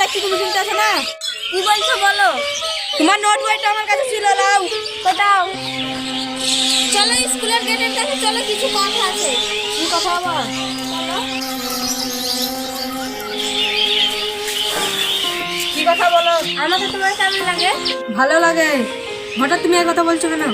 দেখছি তুমি চিন্তা আছে না। কি বলছো বলো? তোমার নোট বইটা আমার কাছে ছিল, লাও। কোথাও? চলো স্কুলের গেটের কাছে চলো, কিছু কথা আছে। কি কথা আবার? চলো। কি কথা বলো? আমাকে তোমার কেমন লাগে? ভালো লাগে। হঠাৎ তুমি এই কথা বলছো কেন?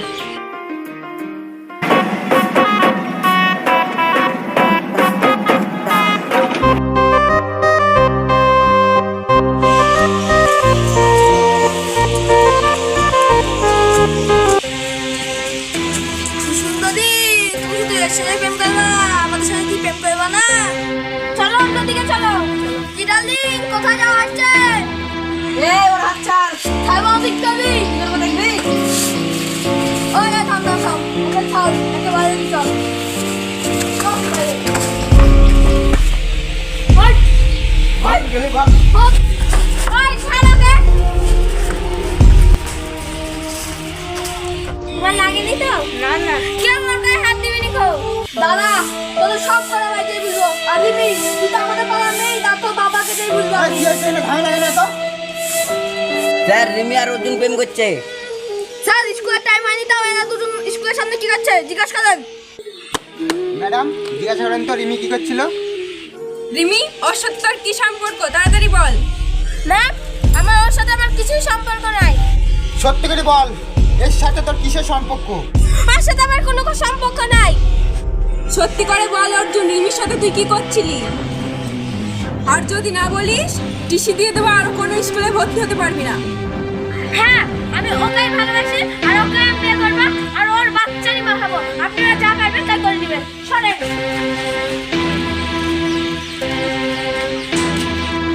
সুন্দরী, তুমি শুধু এর সঙ্গে প্রেম করবা, আমাদের সঙ্গে কি প্রেম করবা না? চলো অন্যদিকে চলো। কি ডার্লিং, কোথায় যাওয়া হচ্ছে? এই ওর হাত ছাড়। খাইবো বিক্রি। কি করবো দেখবি? ওই থাম থাম থাম, ওকে ছাড়, একেবারে চল। তোমার লাগেনি তো? না না। কেউ আমার গায়ে হাত দিবি নি গো। দাদা, তোদের সব কথা বাইরে বুঝবো। আদিমি, তুই তো আমাদের পাড়া নেই, তা তো বাবাকে দিয়ে বুঝবো। স্যার রিমি আর অর্জুন প্রেম করছে। স্যার, স্কুলের টাইম হয়নি, তাও এরা দুজন স্কুলের সামনে কি করছে জিজ্ঞাসা করেন। ম্যাডাম জিজ্ঞাসা করেন তো রিমি কি করছিল? রিমি, ওর সাথে তোর কি সম্পর্ক? তাড়াতাড়ি বল। ম্যাম, ওর সাথে আমার কিছুই সম্পর্ক নাই। সত্যি করে বল, এর সাথে তোর কিসের সম্পর্ক? ওর সাথে আমার কোনো সম্পর্ক নাই। সত্যি করে বল অর্জুন, রিমির সাথে তুই কি করছিলি? আর যদি না বলিস, টিসি দিয়ে দেবো, আর কোনো স্কুলে ভর্তি হতে পারবি না। হ্যাঁ, আমি ওকেই ভালোবাসি, আর ওকে বিয়ে করবো, আর ওর বাচ্চারই মা হবো। আপনারা যা পারবেন তাই করে দিবেন। শোনেন,